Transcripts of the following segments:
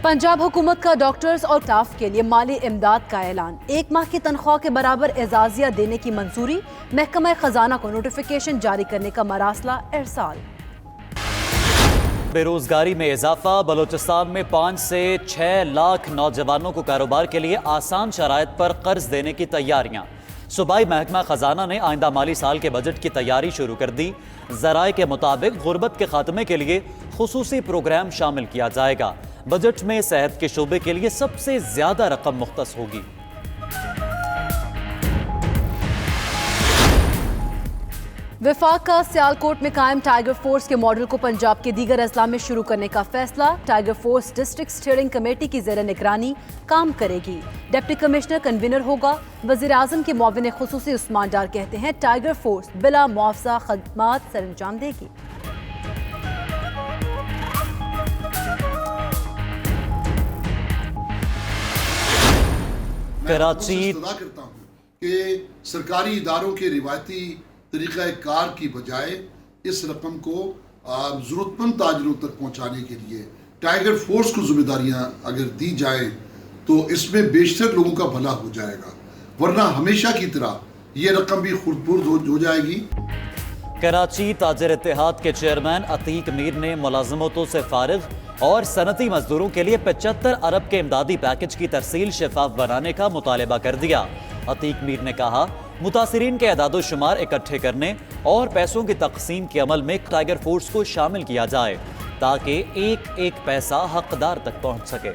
पंजाब हुकूमत का डॉक्टर्स और स्टाफ के लिए माली इमदाद का ऐलान। 1 माह की तनख्वाह के बराबर एजाजिया देने की मंजूरी। महकमा खजाना को नोटिफिकेशन जारी करने का मरासला इरसाल। बेरोजगारी में इजाफा। बलोचिस्तान में 5 से 6 लाख नौजवानों को कारोबार के लिए आसान शराइत पर कर्ज देने की तैयारियां। सूबाई महकमा खजाना ने आइंदा माली साल के बजट की तैयारी शुरू कर दी। ज़राए के मुताबिक गुर्बत के खात्मे के लिए खुसूसी प्रोग्राम शामिल किया जाएगा। बजट में सेहत के शोबे के लिए सबसे ज्यादा रकम मुख्तस होगी। वफाक का सियालकोट में कायम टाइगर फोर्स के मॉडल को पंजाब के दीगर अजला में शुरू करने का फैसला। Tiger force district steering committee की ज़ेर निगरानी काम करेगी। डिप्टी कमिश्नर कन्वीनर होगा। वज़ीर आज़म के मुआविन खुसूसी उस्मान डार कहते हैं टाइगर फोर्स बिला मुआवजा खदमात सर अंजाम देगी। कराची करता हूँ कि सरकारी इदारों के रिवायती तरीक़ा कार की बजाय इस रकम को ज़रूरतमंद ताजरों तक पहुँचाने के लिए टाइगर फोर्स को जिम्मेदारियाँ अगर दी जाएँ तो इसमें बेशतर लोगों का भला हो जाएगा, वरना हमेशा की तरह ये रकम भी खुर्द हो जाएगी। कराची ताजर इत्तेहाद के चेयरमैन अतीक मीर ने मुलाजमतों से फारिग और सनती मजदूरों के लिए 75 अरब के इमदादी पैकेज की तरसील शफाफ बनाने का मुतालबा कर दिया। अतीक मीर ने कहा मुतासिरीन के अदादो शुमार इकट्ठे करने और पैसों की तकसीम के अमल में टाइगर फोर्स को शामिल किया जाए ताकि एक एक पैसा हकदार तक पहुंच सके।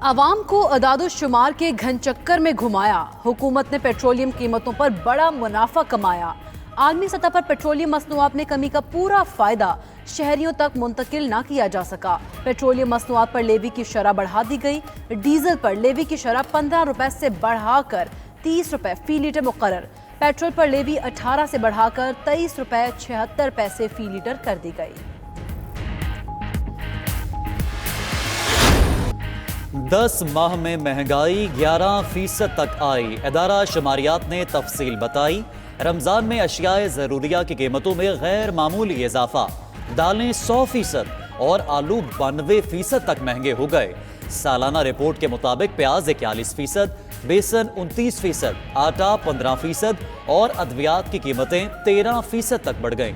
आवाम को अदादो शुमार के घन चक्कर में घुमाया। हुकूमत ने पेट्रोलियम कीमतों पर बड़ा मुनाफा कमाया। आलमी सतह पर पेट्रोलियम मसनूआत में कमी का पूरा फायदा शहरियों तक मुंतकिल ना किया जा सका। पेट्रोलियम मसनूआत पर लेवी की शरह बढ़ा दी गई। डीजल पर लेवी की शरह 15 रुपए से बढ़ाकर 30 रुपए फी लीटर मुकर्रर। पेट्रोल पर लेवी 18 से बढ़ाकर 23 रुपए 76 पैसे फी लीटर कर दी गई। 10 माह में महंगाई 11% तक आई। इदारा शुमारियात ने तफसील बताई। रमजान में अशियाए ज़रूरिया की कीमतों में गैर मामूली इजाफा। दालें 100% और आलू 92% तक महंगे हो गए। सालाना रिपोर्ट के मुताबिक प्याज 41%, बेसन 29%, आटा 15% और अद्वियात की कीमतें 13% तक बढ़ गईं।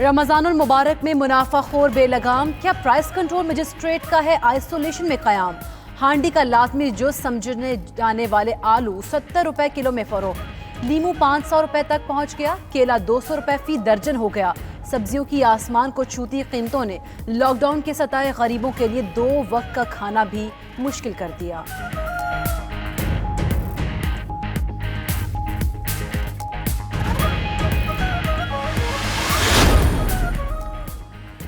रमजानुल मुबारक में मुनाफाखोर बेलगाम। क्या प्राइस कंट्रोल मजिस्ट्रेट का है आइसोलेशन में कयाम। हांडी का लाजमी जुज समझने जाने वाले आलू 70 रुपए किलो में फरोख्त। लीमू 500 रुपए तक पहुंच गया। केला 200 रुपए फी दर्जन हो गया। सब्जियों की आसमान को छूती कीमतों ने लॉकडाउन के सताए गरीबों के लिए 2 वक्त का खाना भी मुश्किल कर दिया।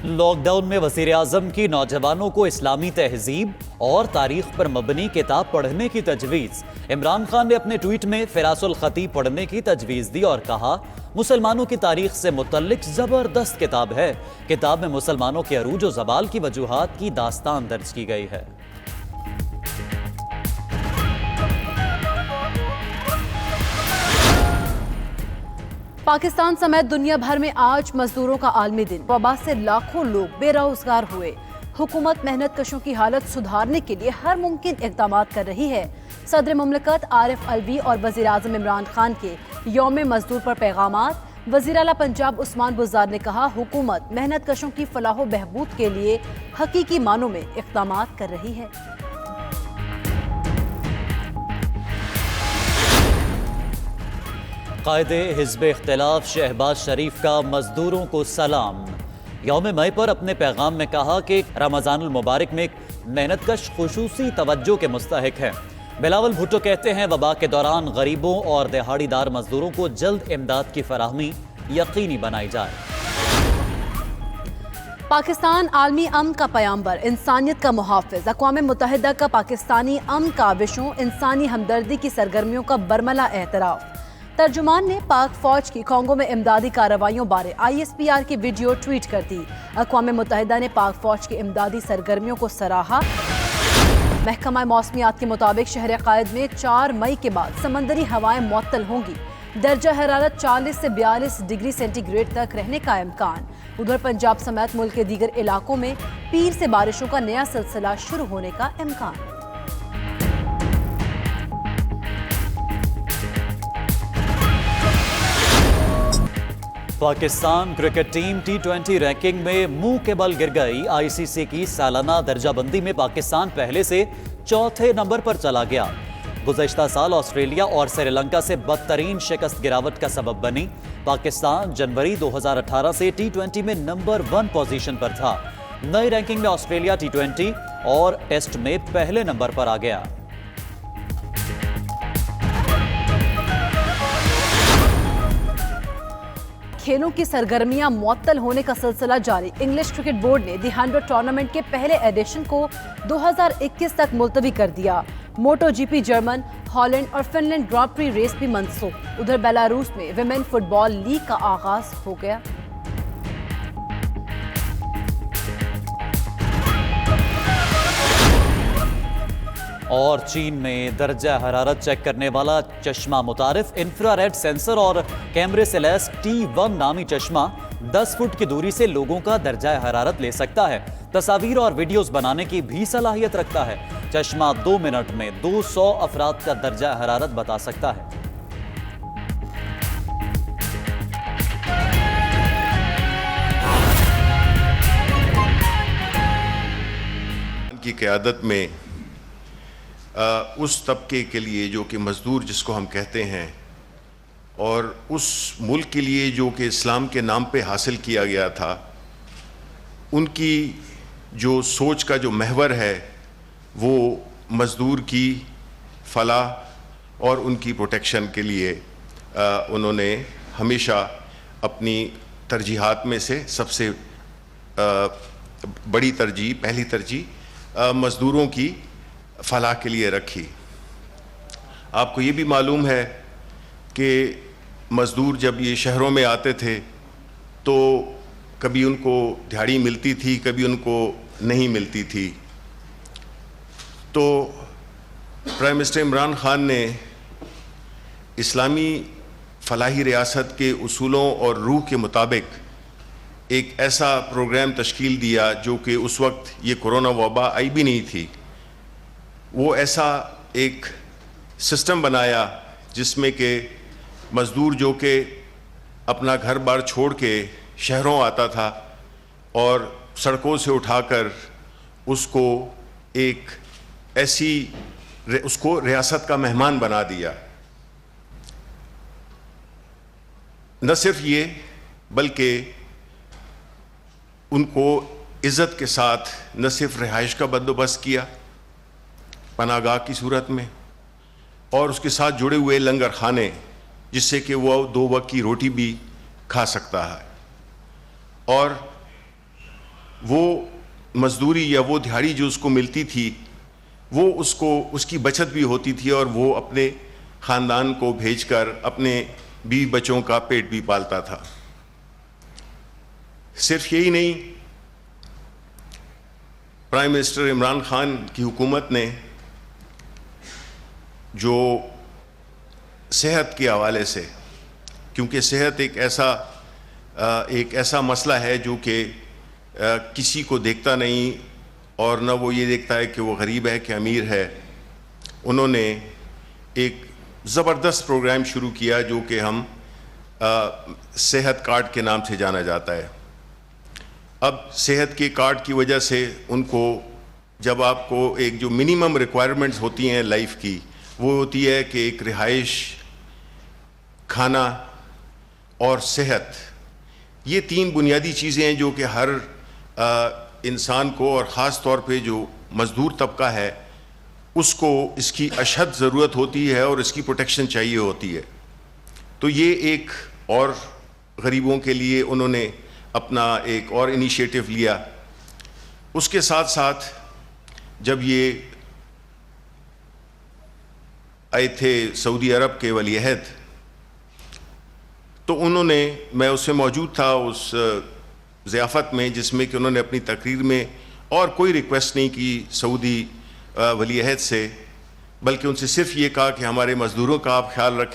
लॉकडाउन में वज़ीर आज़म की नौजवानों को इस्लामी तहजीब और तारीख पर मबनी किताब पढ़ने की तजवीज़। इमरान खान ने अपने ट्वीट में फिरासुल खतीब पढ़ने की तजवीज़ दी और कहा मुसलमानों की तारीख से मुतल्लिक ज़बरदस्त किताब है। किताब में मुसलमानों के अरूज व ज़वाल की वजूहात की दास्तान दर्ज की गई है। पाकिस्तान समेत दुनिया भर में आज मजदूरों का आलमी दिन। वबा से लाखों लोग बेरोजगार हुए। हुकूमत मेहनत कशों की हालत सुधारने के लिए हर मुमकिन इक़दामात कर रही है। सदर मुमलिकत आरिफ अलवी और वज़ीर आज़म इमरान खान के यौम मजदूर पर पैगामात। वज़ीर आला पंजाब उस्मान बुज़दार ने कहा हुकूमत मेहनत कशों की फलाह बहबूद के लिए हकीकी मानों में इक़दामात कर रही है। कायदे हिज़्ब इख्तिलाफ शहबाज शरीफ का मजदूरों को सलाम। यौम मई पर अपने पैगाम में कहा कि रमज़ानुल मुबारक में मेहनतकश खुसूसी तवज्जो के मुस्तहिक हैं। बिलावल भुट्टो कहते हैं वबा के दौरान गरीबों और दिहाड़ीदार मजदूरों को जल्द इमदाद की फराहमी यकीनी बनाई जाए। पाकिस्तान आलमी अमन का पयाम्बर, इंसानियत का मुहाफिज। अक़वाम मुत्तहिदा का पाकिस्तानी अमन काविशों इंसानी हमदर्दी की सरगर्मियों का बरमला एहतराफ। तर्जुमान ने पाक फौज की कांगो में इमदादी कार्रवाइयों बारे ISPR की वीडियो ट्वीट कर दी। अक़वाम मुत्तहिदा ने पाक फौज की इमदादी सरगर्मियों को सराहा। محکمہ موسمیات کے مطابق شہر قائد میں 4 مئی کے بعد سمندری ہوائیں معطل ہوں گی. درجہ حرارت 40 سے 42 ڈگری سینٹی گریڈ تک رہنے کا امکان. ادھر پنجاب سمیت ملک کے دیگر علاقوں میں پیر سے بارشوں کا نیا سلسلہ شروع ہونے کا امکان. Pakistan cricket team T20 ranking میں منہ کے بل گر گئی. ICC کی سالانہ درجہ بندی میں پاکستان پہلے سے 4تھے نمبر پر چلا گیا. گزشتہ سال آسٹریلیا اور سری لنکا سے بدترین شکست گراوٹ کا سبب بنی. پاکستان جنوری 2018 سے T20 میں نمبر 1 پوزیشن پر تھا. نئی رینکنگ میں آسٹریلیا T20 اور ٹیسٹ میں پہلے نمبر پر آ گیا. کھیلوں کی سرگرمیاں معطل ہونے کا سلسلہ جاری. انگلش کرکٹ بورڈ نے دی 100 ٹورنامنٹ کے پہلے ایڈیشن کو 2021 تک ملتوی کر دیا. MotoGP German, Holland اور Finland grand prix race بھی منسوخ. ادھر بیلاروس میں ویمن فٹ بال لیگ کا آغاز ہو گیا. اور چین میں درجہ حرارت چیک کرنے والا چشمہ متعارف. انفرا ریڈ سینسر اور کیمرے سے لیس T1 نامی چشمہ 10 فٹ کی دوری سے لوگوں کا درجہ حرارت لے سکتا ہے. تصاویر اور ویڈیوز بنانے کی بھی صلاحیت رکھتا ہے. چشمہ 2 منٹ میں 200 افراد کا درجہ حرارت بتا سکتا ہے. کی قیادت میں اس طبقے کے لیے جو کہ مزدور جس کو ہم کہتے ہیں، اور اس ملک کے لیے جو کہ اسلام کے نام پہ حاصل کیا گیا تھا، ان کی جو سوچ کا جو محور ہے وہ مزدور کی فلاح اور ان کی پروٹیکشن کے لیے انہوں نے ہمیشہ اپنی ترجیحات میں سے سب سے بڑی ترجیح، پہلی ترجیح مزدوروں کی فلاح کے لیے رکھی. آپ کو یہ بھی معلوم ہے کہ مزدور جب یہ شہروں میں آتے تھے تو کبھی ان کو دہاڑی ملتی تھی، کبھی ان کو نہیں ملتی تھی. تو پرائم منسٹر عمران خان نے اسلامی فلاحی ریاست کے اصولوں اور روح کے مطابق ایک ایسا پروگرام تشکیل دیا جو کہ اس وقت یہ کورونا وبا آئی بھی نہیں تھی. وہ ایسا ایک سسٹم بنایا جس میں کہ مزدور جو کہ اپنا گھر بار چھوڑ کے شہروں آتا تھا اور سڑکوں سے اٹھا کر اس کو ایک ایسی اس کو ریاست کا مہمان بنا دیا. نہ صرف یہ بلکہ ان کو عزت کے ساتھ نہ صرف رہائش کا بندوبست کیا پناہ گاہ کی صورت میں، اور اس کے ساتھ جڑے ہوئے لنگر خانے جس سے کہ وہ 2 وقت کی روٹی بھی کھا سکتا ہے. اور وہ مزدوری یا وہ دہاڑی جو اس کو ملتی تھی وہ اس کی بچت بھی ہوتی تھی اور وہ اپنے خاندان کو بھیج کر اپنے بیوی بچوں کا پیٹ بھی پالتا تھا. صرف یہی نہیں، پرائم منسٹر عمران خان کی حکومت نے جو صحت کے حوالے سے، کیونکہ صحت ایک ایسا مسئلہ ہے جو کہ کسی کو دیکھتا نہیں اور نہ وہ یہ دیکھتا ہے کہ وہ غریب ہے کہ امیر ہے، انہوں نے ایک زبردست پروگرام شروع کیا جو کہ ہم صحت کارڈ کے نام سے جانا جاتا ہے. اب صحت کے کارڈ کی وجہ سے ان کو جب آپ کو ایک جو منیمم ریکوائرمنٹس ہوتی ہیں لائف کی، وہ ہوتی ہے کہ ایک رہائش، کھانا اور صحت، یہ 3 بنیادی چیزیں ہیں جو کہ ہر انسان کو اور خاص طور پہ جو مزدور طبقہ ہے اس کو اس کی اشد ضرورت ہوتی ہے اور اس کی پروٹیکشن چاہیے ہوتی ہے. تو یہ ایک اور غریبوں کے لیے انہوں نے اپنا ایک اور انیشیٹو لیا. اس کے ساتھ ساتھ جب یہ آئے تھے سعودی عرب کے ولی عہد تو انہوں نے، میں اس میں موجود تھا اس ضیافت میں جس میں کہ انہوں نے اپنی تقریر میں اور کوئی ریکویسٹ نہیں کی سعودی ولی عہد سے، بلکہ ان سے صرف یہ کہا کہ ہمارے مزدوروں کا آپ خیال رکھیں.